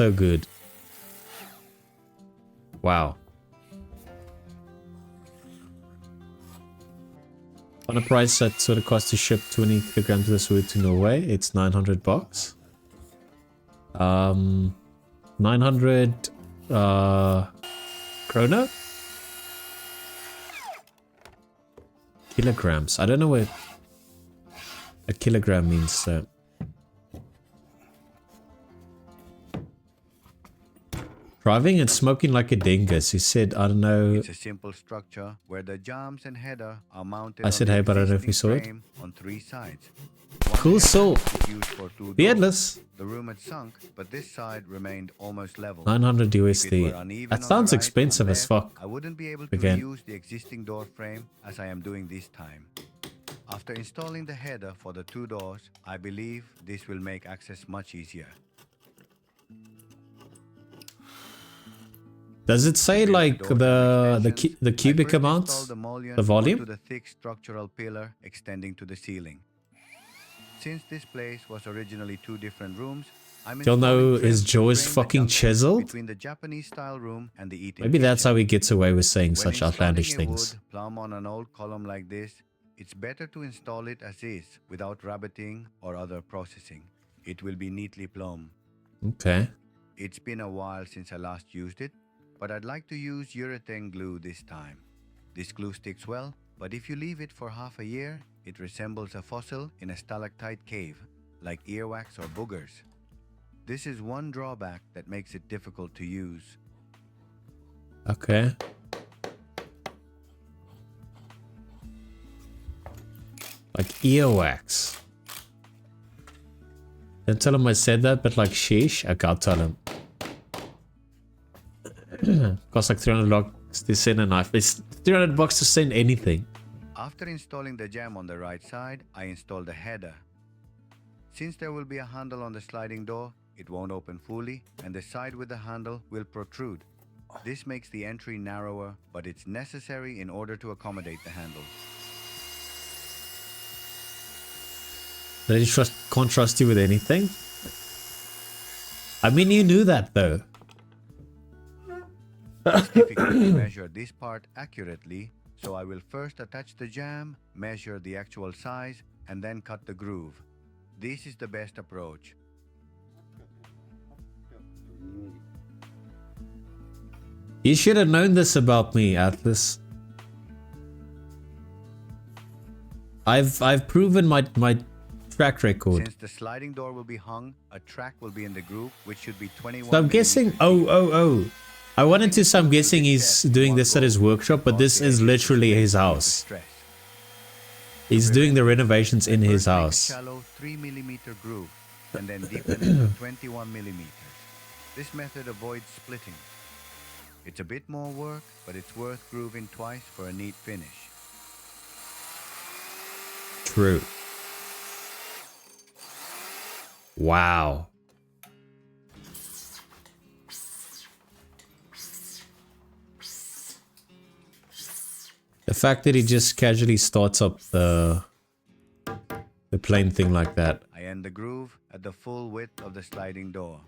so good. Wow. On a price that sort of costs to ship 20 kilograms of this wood to Norway, it's 900 bucks. 900 krona? Kilograms. I don't know what a kilogram means, so. Driving and smoking like a dingus. He said, I don't know. It's a simple structure where the jams and header are mounted. I said, hey, but I don't know if you saw it. On 3 sides. Cool soul. Beardless. The room had sunk, but this side remained almost level. 900 USD. That sounds expensive as fuck. I wouldn't be able to use the existing door frame as I am doing this time. After installing the header for the 2 doors, I believe this will make access much easier. Does it say like the cubic amount, the volume? To the thick structural pillar extending to the ceiling. Since this place was originally 2 different rooms, You'll know his jaw is fucking chiseled. Between the Japanese style room and the eating Maybe that's kitchen. how he gets away with saying such outlandish things. Wood plumb on an old column like this, it's better to install it as is without rabbiting or other processing. It will be neatly plumb. Okay. It's been a while since I last used it, but I'd like to use urethane glue this time. This glue sticks well, but if you leave it for half a year, it resembles a fossil in a stalactite cave, like earwax or boogers. This is one drawback that makes it difficult to use. Okay. Like earwax. Don't tell him I said that, but like sheesh, I can't tell him. Costs like 300 bucks to send a knife. It's 300 bucks to send anything. After installing the jam on the right side, I installed the header. Since there will be a handle on the sliding door, it won't open fully, and the side with the handle will protrude. This makes the entry narrower, but it's necessary in order to accommodate the handle. They can't trust you with anything? I mean, you knew that though. It's difficult to measure this part accurately, so I will first attach the jam, measure the actual size, and then cut the groove. This is the best approach. You should have known this about me, Atlas. I've proven my track record. Since the sliding door will be hung, a track will be in the groove, which should be 21. So I'm guessing. Oh. I wanted to. So I'm guessing he's doing this at his workshop, but this is literally his house. He's doing the renovations in his house. Shallow 3mm groove, and then deepen it to 21mm. This method avoids splitting. It's a bit more work, but it's worth grooving twice for a neat finish. True. Wow. The fact that he just casually starts up the plain thing like that. I end the groove at the full width of the sliding door.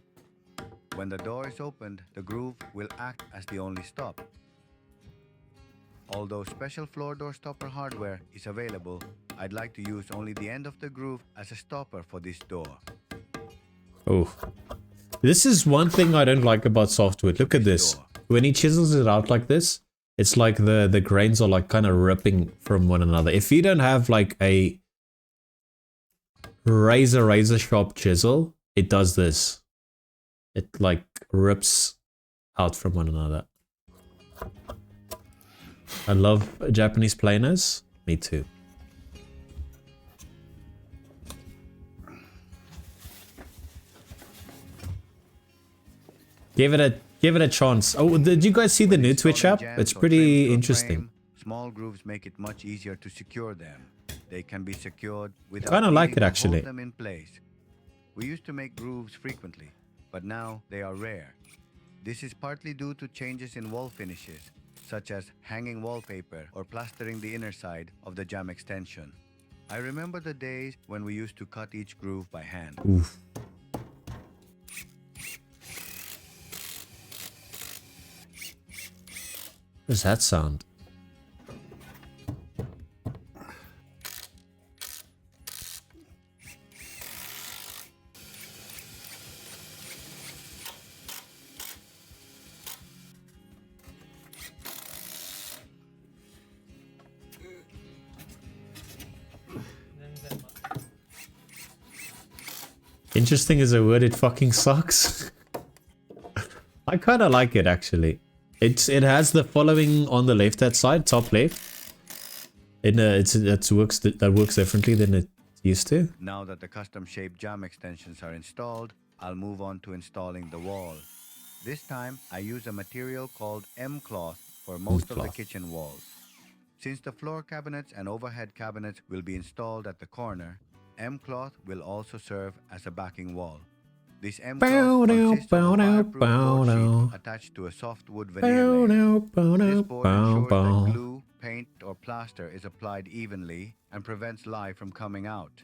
When the door is opened, the groove will act as the only stop. Although special floor door stopper hardware is available, I'd like to use only the end of the groove as a stopper for this door. Oh. This is one thing I don't like about softwood. Look at this. When he chisels it out like this, it's like the grains are like kind of ripping from one another. If you don't have like a razor sharp chisel, it does this. It like rips out from one another. I love Japanese planers. Me too. Give it a chance. Oh, did you guys see the new Twitch app? It's pretty interesting. Small grooves make it much easier to secure them. They can be secured without kind of like it needing to actually. hold them in place. We used to make grooves frequently, but now they are rare. This is partly due to changes in wall finishes, such as hanging wallpaper or plastering the inner side of the jam extension. I remember the days when we used to cut each groove by hand. Oof. What does that sound? Interesting is a word, it fucking sucks. I kind of like it actually. It has the following on the left hand side, top left. It works differently than it used to. Now that the custom shaped jam extensions are installed, I'll move on to installing the wall. This time I use a material called M-cloth for most of the kitchen walls. Since the floor cabinets and overhead cabinets will be installed at the corner, M-cloth will also serve as a backing wall. This M-cloth consists of a fireproof board sheet attached to a softwood veneer layer. This board ensures that glue, paint, or plaster is applied evenly and prevents lye from coming out.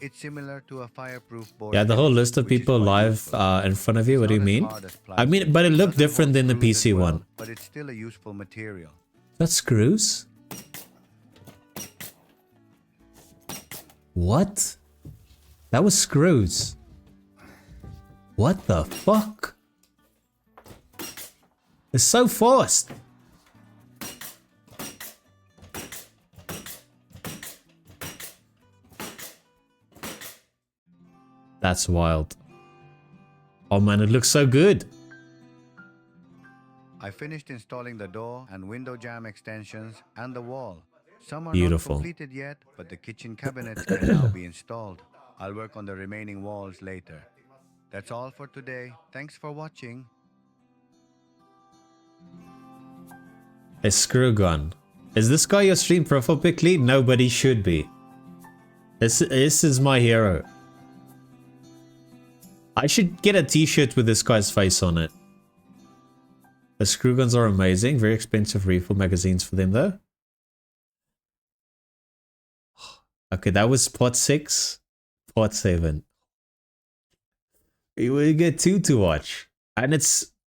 It's similar to a fireproof board. Yeah, the whole finish, list of which is people quite live useful. in front of you. What do you It's not as mean? hard as I mean, plastic. but it looked Doesn't different hold than the screws as PC well, one. but it's still a useful material. That's screws? What? That was screws. What the fuck? It's so fast. That's wild. Oh man, it looks so good. I finished installing the door and window jamb extensions and the wall. Some are Beautiful. not completed yet, but the kitchen cabinets can now be installed. I'll work on the remaining walls later. That's all for today. Thanks for watching. A screw gun. Is this guy your stream profile pic lead? Nobody should be. This is my hero. I should get a t-shirt with this guy's face on it. The screw guns are amazing. Very expensive refill magazines for them though. Okay, that was part 6. Part 7. We will get 2 to watch. And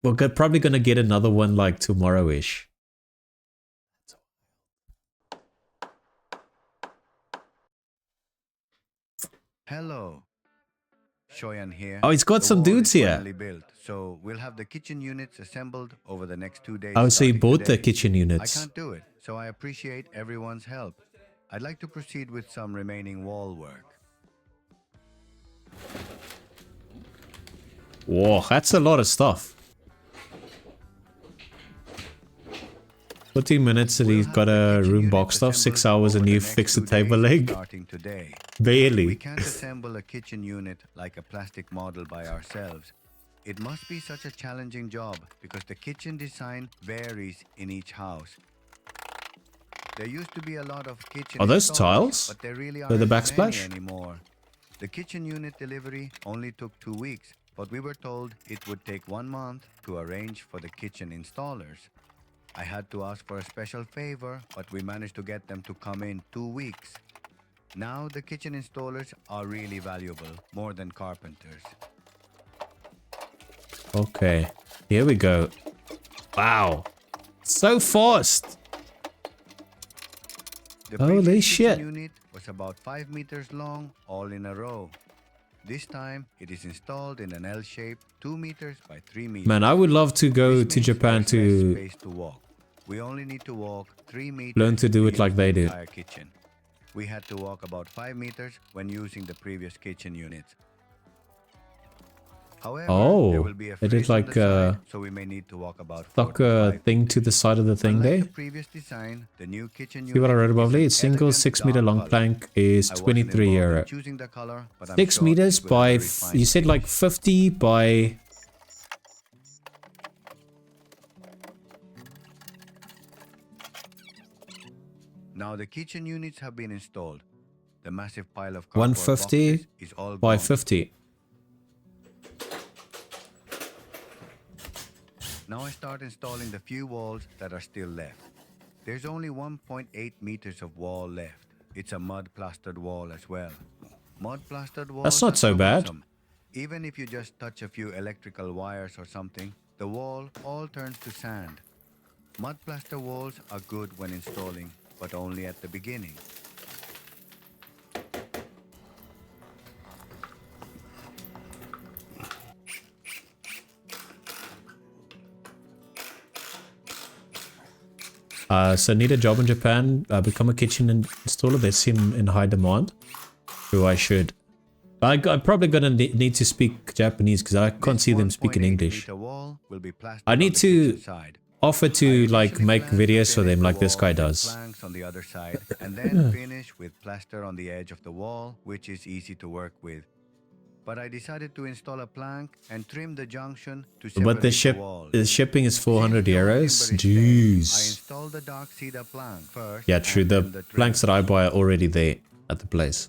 we're probably going to get another one like tomorrow-ish. Hello. Shoyan here. Oh, he's got The some wall dudes is here. finally built, so we'll have the kitchen units assembled over the next 2 days. Oh, so you starting bought the today. kitchen I units. can't do it, so I appreciate everyone's help. I'd like to proceed with some remaining wall work. Whoa, that's a lot of stuff. 14 minutes and he's got a room boxed off. 6 hours and you fixed the table leg. Today. Barely. We can't assemble a kitchen unit like a plastic model by ourselves. It must be such a challenging job because the kitchen design varies in each house. There used to be a lot of kitchen Are those installers, tiles? but there really They're the aren't many backsplash? anymore. The kitchen unit delivery only took 2 weeks, but we were told it would take 1 month to arrange for the kitchen installers. I had to ask for a special favor, but we managed to get them to come in 2 weeks. Now the kitchen installers are really valuable, more than carpenters. Okay, here we go. Wow, so fast. The Holy previous shit. kitchen unit was about 5 meters long, all in a row. This time, it is installed in an L shape, 2 meters by 3 meters. Man, I would love to go This to means Japan there's less to space to walk. We only need to walk 3 meters learn to do it use like they the do. entire kitchen. We had to walk about 5 meters when using the previous kitchen units. However, Oh, there will be a they did fridge on like the side, so we may need to walk about 4 stuck to a 5 thing to the side of the thing Unlike there. the previous design, the new kitchen See what I unit wrote above is there? an It's single elegant 6 meter dark long color. plank is I wasn't 23 involved in euro. choosing the color, but I'm 6 sure meters it will have by, a refined you said like finish. 50 by... Now the kitchen units have been installed. The massive pile of cardboard 150 boxes is all by gone. 50. Now I start installing the few walls that are still left. There's only 1.8 meters of wall left. It's a mud plastered wall as well. Mud plastered walls That's not are so bad. troublesome. Even if you just touch a few electrical wires or something, the wall all turns to sand. Mud plaster walls are good when installing, but only at the beginning. So need a job in Japan, become a kitchen installer. They seem in high demand. Who I should. I'm probably gonna need to speak Japanese because I can't see them speaking English. I need to offer to like make videos for them like this guy does. Planks on the other side, and then finish with plaster on the edge of the wall, which is easy to work with. But I decided to install a plank and trim the junction to separate But the shipping is 400 euros. Jeez. I installed the dark cedar plank first. Yeah, true. The planks that I buy are already there at the place.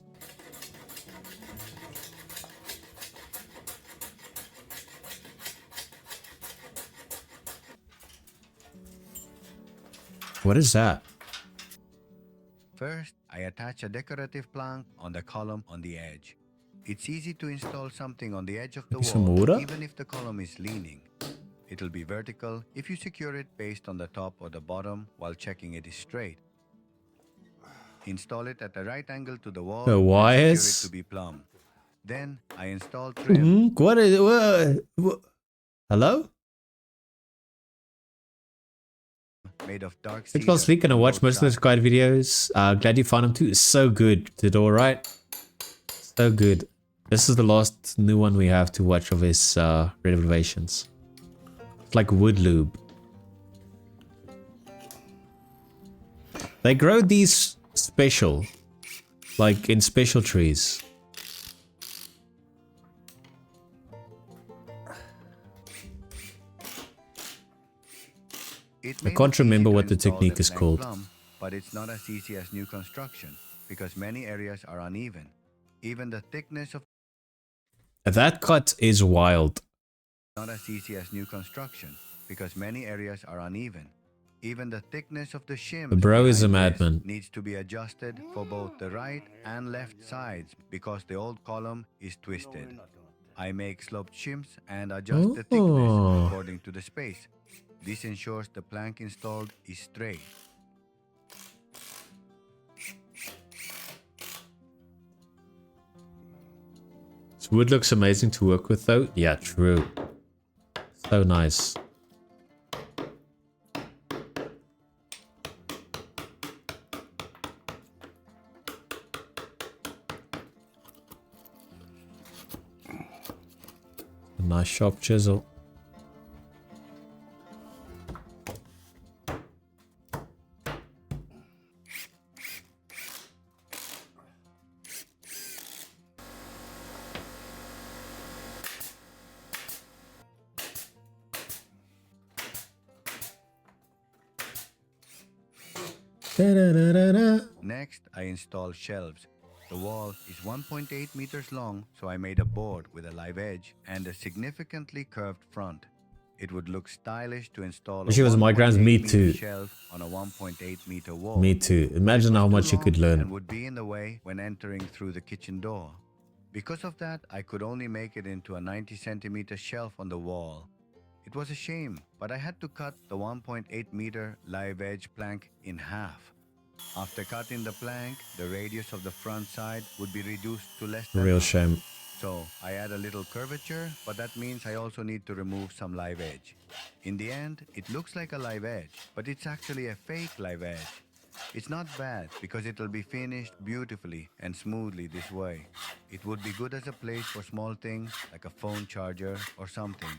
What is that? First, I attach a decorative plank on the column on the edge. It's easy to install something on the edge of the wall, even if the column is leaning. It'll be vertical if you secure it based on the top or the bottom while checking it is straight. Install it at a right angle to the wall the wires? and secure it to be plumb. Then I install trim. What is what? Hello? Made of dark Thanks last week and I watched most of those guide videos. Glad you found them too. It's so good. Did all right? So good. This is the last new one we have to watch of his renovations. It's like wood lube. They grow these special, like in special trees. I can't remember what the technique is called. But it's not as easy as new construction because many areas are uneven. Even the thickness of that cut is wild. Not as easy as new construction because many areas are uneven. Even the thickness of the shim Bro is a madman. Needs to be adjusted for both the right and left sides because the old column is twisted. I make sloped shims and adjust the thickness according to the space. This ensures the plank installed is straight. This wood looks amazing to work with though. Yeah, true. So nice. A nice sharp chisel. Next, I install shelves. The wall is 1.8 meters long, so I made a board with a live edge and a significantly curved front. It would look stylish to install She was my grand's me too. shelf on a 1.8 meter wall. Me too. Imagine how much you could learn. And would be in the way when entering through the kitchen door. Because of that, I could only make it into a 90 centimeter shelf on the wall. It was a shame, but I had to cut the 1.8 meter live edge plank in half. After cutting the plank, the radius of the front side would be reduced to less than Real half. shame. So I add a little curvature, but that means I also need to remove some live edge. In the end, it looks like a live edge, but it's actually a fake live edge. It's not bad because it'll be finished beautifully and smoothly this way. It would be good as a place for small things like a phone charger or something.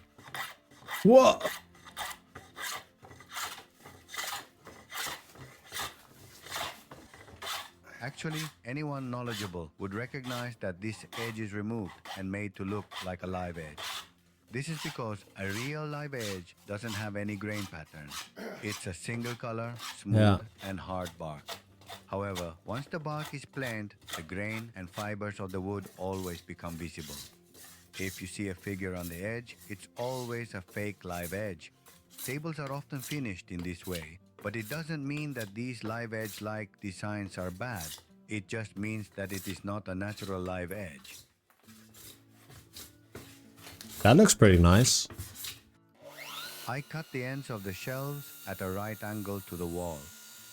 What? Actually, anyone knowledgeable would recognize that this edge is removed and made to look like a live edge. This is because a real live edge doesn't have any grain pattern. It's a single color, smooth and hard bark. However, once the bark is planed, the grain and fibers of the wood always become visible. If you see a figure on the edge, it's always a fake live edge. Tables are often finished in this way, but it doesn't mean that these live edge-like designs are bad. It just means that it is not a natural live edge. That looks pretty nice. I cut the ends of the shelves at a right angle to the wall.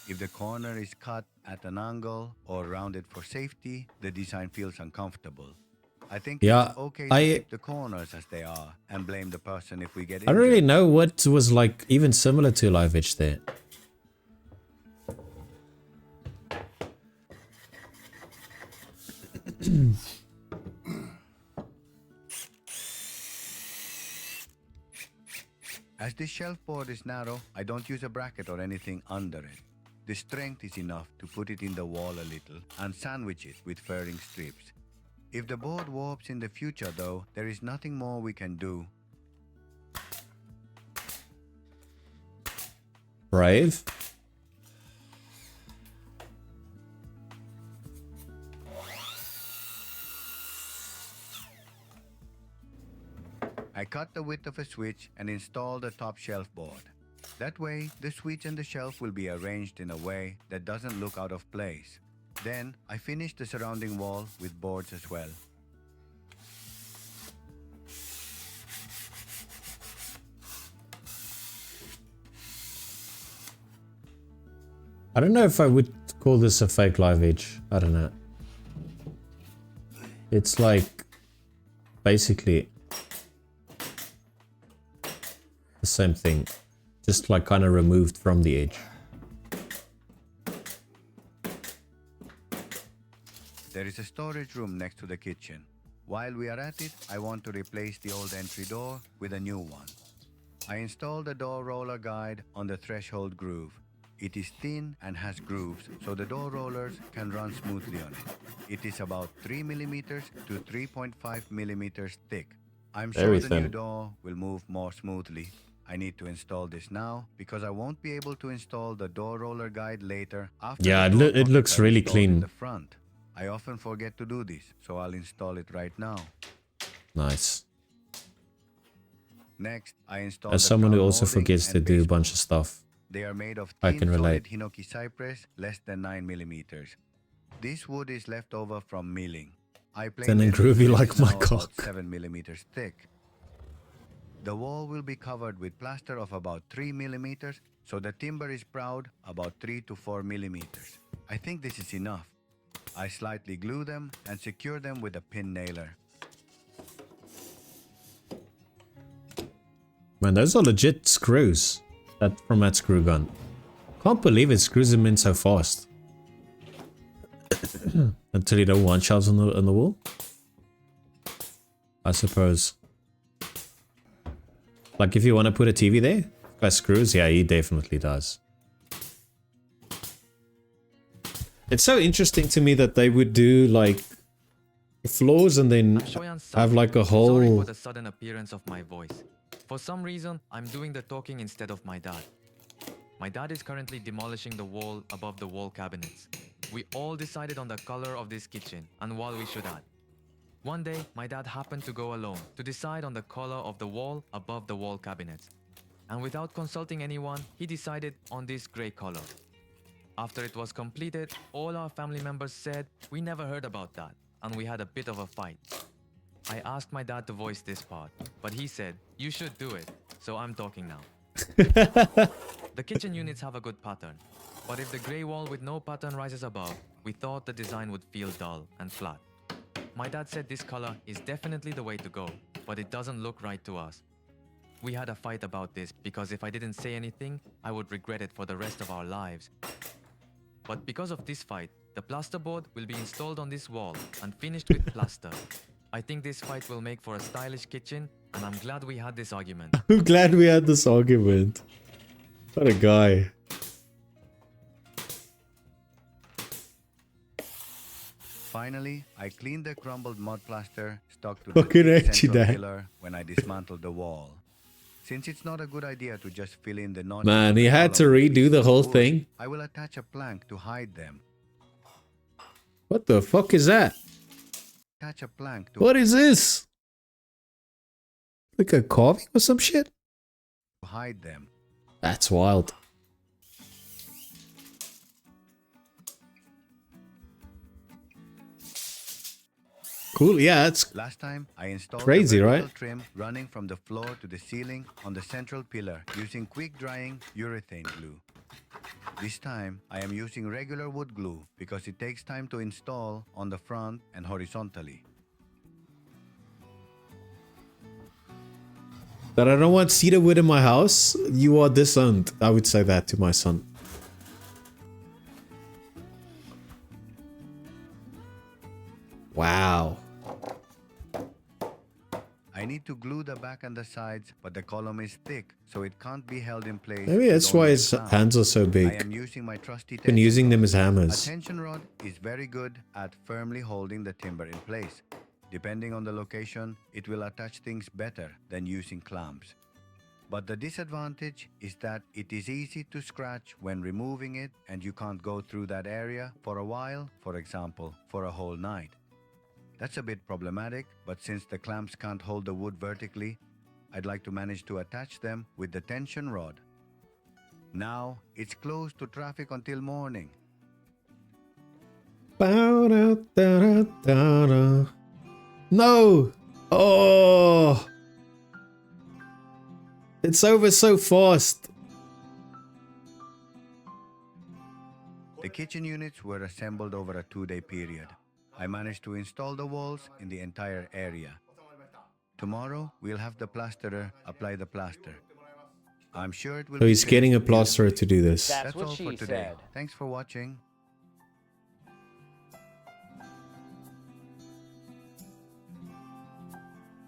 If the corner is cut at an angle or rounded for safety, the design feels uncomfortable. I think it's Yeah, okay to I keep the corners as they are and blame the person if we get I don't really injured. know what was like even similar to live edge there. As this shelf board is narrow, I don't use a bracket or anything under it. The strength is enough to put it in the wall a little and sandwich it with furring strips. If the board warps in the future though, there is nothing more we can do. Brave. I cut the width of a switch and install the top shelf board. That way, the switch and the shelf will be arranged in a way that doesn't look out of place. Then, I finish the surrounding wall with boards as well. I don't know if I would call this a fake live edge. I don't know. It's like basically the same thing, just like kind of removed from the edge. There is a storage room next to the kitchen. While we are at it, I want to replace the old entry door with a new one. I installed a door roller guide on the threshold groove. It is thin and has grooves, so the door rollers can run smoothly on it. It is about 3 millimeters to 3.5 millimeters thick. I'm sure Very the new thin. door will move more smoothly. I need to install this now because I won't be able to install the door roller guide later after Yeah, the door it looks pockets are really installed in clean. the front. I often forget to do this, so I'll install it right now. Nice. Next, I install As the someone who crown also molding forgets to and do a base bunch board. of stuff, They are made of I thin can relate. solid hinoki cypress, less than 9 millimeters. This wood is left over from milling. I Thin and plated it groovy and like it's my now about cock. 7 millimeters thick. The wall will be covered with plaster of about 3 millimeters, so the timber is proud about 3 to 4 millimeters. I think this is enough. I slightly glue them and secure them with a pin nailer. Man, those are legit screws from that screw gun. Can't believe it screws them in so fast. Until you don't want shelves on the wall, I suppose. Like if you want to put a TV there by screws, yeah, he definitely does. It's so interesting to me that they would do like floors and then have like a Sorry whole. for the sudden appearance of my voice. For some reason, I'm doing the talking instead of my dad. My dad is currently demolishing the wall above the wall cabinets. We all decided on the color of this kitchen and what we should add. One day, my dad happened to go alone to decide on the color of the wall above the wall cabinets. And without consulting anyone, he decided on this gray color. After it was completed, all our family members said we never heard about that, and we had a bit of a fight. I asked my dad to voice this part, but he said, "You should do it," so I'm talking now. The kitchen units have a good pattern, but if the gray wall with no pattern rises above, we thought the design would feel dull and flat. My dad said this color is definitely the way to go, but it doesn't look right to us. We had a fight about this because if I didn't say anything, I would regret it for the rest of our lives. But because of this fight, the plasterboard will be installed on this wall and finished with plaster. I think this fight will make for a stylish kitchen, and I'm glad we had this argument. I'm glad we had this argument. What a guy. Finally, I cleaned the crumbled mud plaster stuck to Fucking the hate you, central Dad. pillar when I dismantled the wall. Since it's not a good idea to just fill in the notches Man, of he the had to column with redo pieces the of whole wood, thing. I will attach a plank to hide them. What the fuck is that? Attach a plank to What is this? Like a carving or some shit? hide them. That's wild. Cool. Yeah, it's Last time, I installed crazy, the vertical right? trim running from the floor to the ceiling on the central pillar using quick-drying urethane glue. This time, I am using regular wood glue because it takes time to install on the front and horizontally. That I don't want cedar wood in my house? You are disowned. I would say that to my son. Wow. I need to glue the back and the sides, but the column is thick, so it can't be held in place. Maybe with that's why only a his clamp. hands are so I big. am using my trusty Been tension using them rod. as A hammers. tension rod is very good at firmly holding the timber in place. Depending on the location, it will attach things better than using clamps. But the disadvantage is that it is easy to scratch when removing it, and you can't go through that area for a while, for example, for a whole night. That's a bit problematic, but since the clamps can't hold the wood vertically, I'd like to manage to attach them with the tension rod. Now, it's closed to traffic until morning. No! Oh! It's over so fast. The kitchen units were assembled over a 2-day period. I managed to install the walls in the entire area. Tomorrow, we'll have the plasterer apply the plaster. I'm sure it will So be he's getting a finished plasterer beautifully. to do this. That's That's what all for she today. said. Thanks for watching.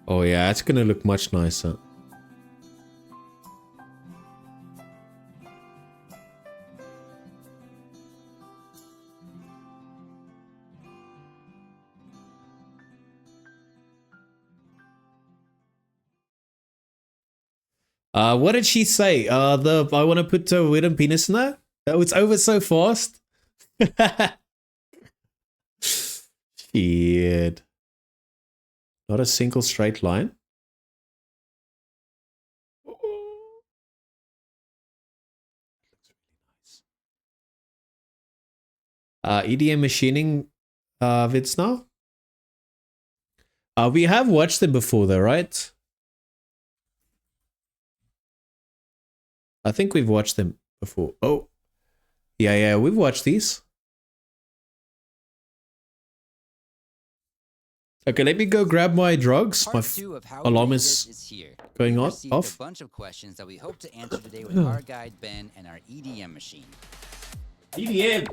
Oh yeah, it's gonna look much nicer. What did she say? I want to put a weird penis in there? Oh, it's over so fast. Shit. Not a single straight line. EDM machining vids now. We have watched them before though, right? I think we've watched them before. Oh, yeah, we've watched these. Okay, let me go grab my drugs. My Part 2 of how alarm we do is this here. going We've on received off. a bunch of questions that we hope to answer today with our guide Ben and our EDM machine. EDM.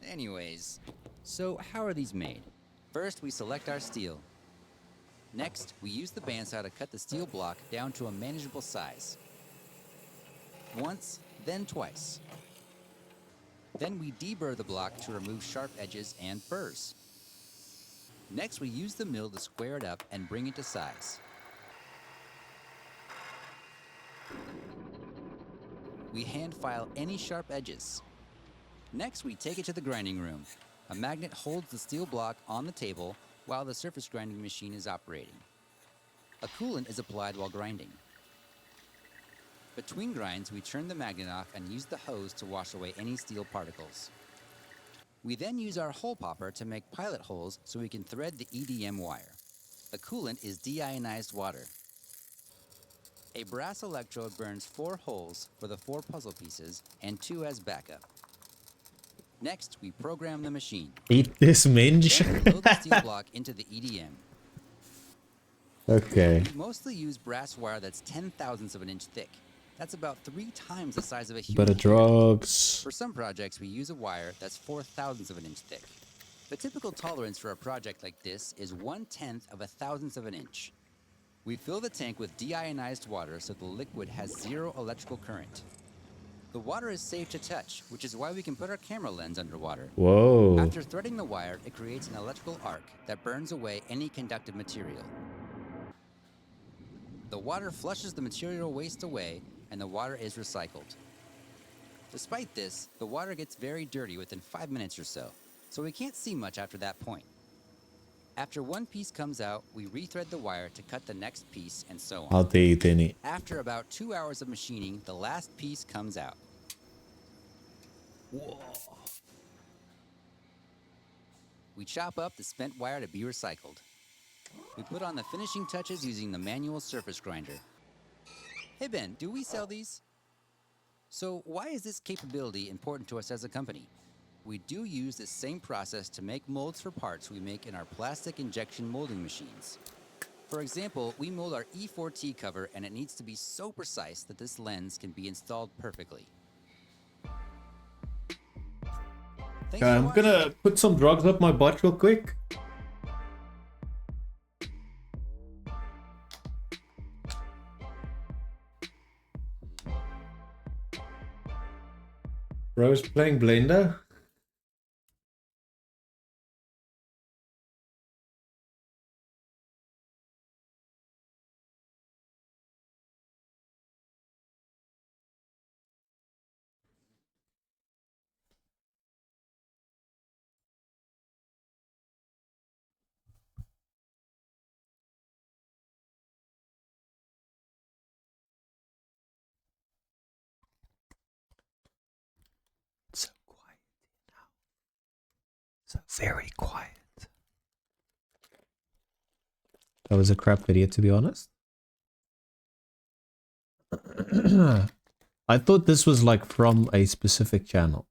Anyways, so how are these made? First, we select our steel. Next, we use the bandsaw to cut the steel block down to a manageable size. Once, then twice. Then we deburr the block to remove sharp edges and burrs. Next, we use the mill to square it up and bring it to size. We hand file any sharp edges. Next, we take it to the grinding room. A magnet holds the steel block on the table while the surface grinding machine is operating. A coolant is applied while grinding. Between grinds, we turn the magnet off and use the hose to wash away any steel particles. We then use our hole popper to make pilot holes so we can thread the EDM wire. The coolant is deionized water. A brass electrode burns 4 holes for the 4 puzzle pieces and 2 as backup. Next, we program the machine. Eat this, minge. Then we load the steel block into the EDM. Okay. We mostly use brass wire that's 10,000ths of an inch thick. That's about 3 times the size of a human Better hair. drugs. For some projects, we use a wire that's 4,000ths of an inch thick. The typical tolerance for a project like this is 1/10 of a thousandth of an inch. We fill the tank with deionized water so the liquid has 0 electrical current. The water is safe to touch, which is why we can put our camera lens underwater. Whoa. After threading the wire, it creates an electrical arc that burns away any conductive material. The water flushes the material waste away, and the water is recycled. Despite this, the water gets very dirty within 5 minutes or so we can't see much after that point. After one piece comes out, we rethread the wire to cut the next piece, and so on. How dare you, Denny? After about 2 hours of machining, the last piece comes out. Whoa. We chop up the spent wire to be recycled. We put on the finishing touches using the manual surface grinder. Hey Ben, do we sell these? So why is this capability important to us as a company? We do use the same process to make molds for parts we make in our plastic injection molding machines. For example, we mold our E4T cover and it needs to be so precise that this lens can be installed perfectly. Thanks Okay, for I'm watching. gonna put some drugs up my butt real quick. Bro's playing Blender. So quiet now. So very quiet. That was a crap video, to be honest. I thought this was like from a specific channel.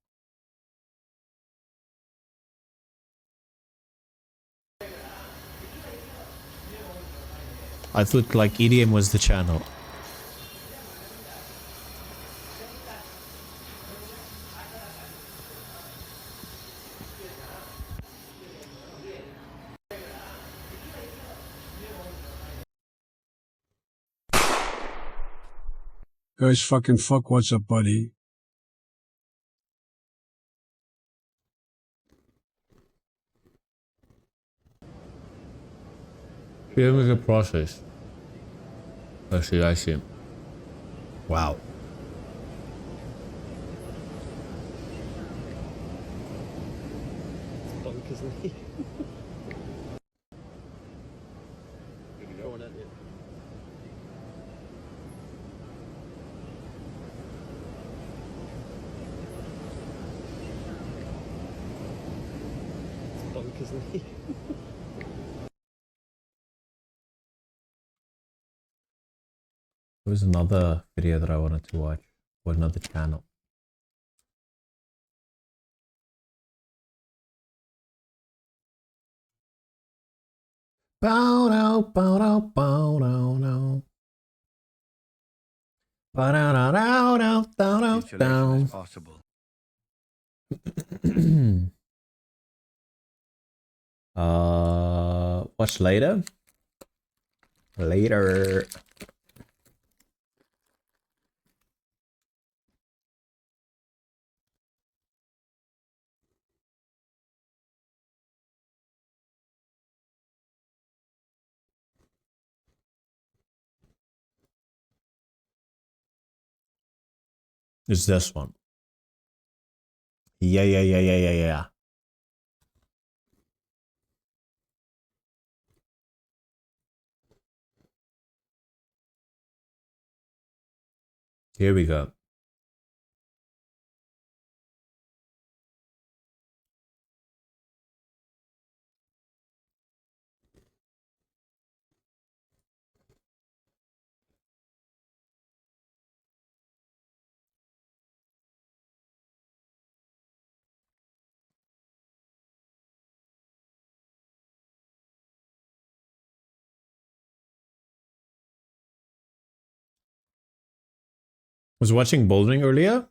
I thought like EDM was the channel. Guys, fucking fuck, what's up, buddy? Here is the process. I see. Wow. There was another video that I wanted to watch, or another channel. Bow down, bow down, bow down, down. Bow down, down, down, down, down, Installation down. is possible. Watch later. Later. It's this one. Yeah. Here we go. Was watching bouldering earlier.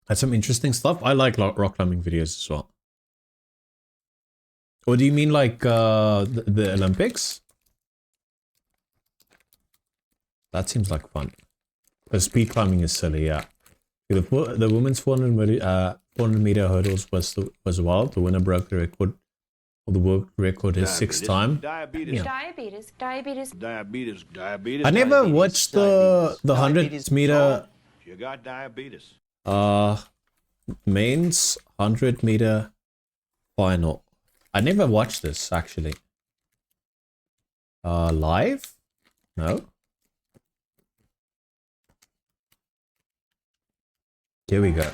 Had some interesting stuff. I like rock climbing videos as well. Or do you mean like the Olympics? That seems like fun. Because speed climbing is silly, yeah. The women's 400 meter hurdles was wild. The winner broke the record. Well, the world record is sixth time. Diabetes. I never watched the 100 meter You got diabetes. men's 100 meter final. I never watched this actually. Live? No. Here we go.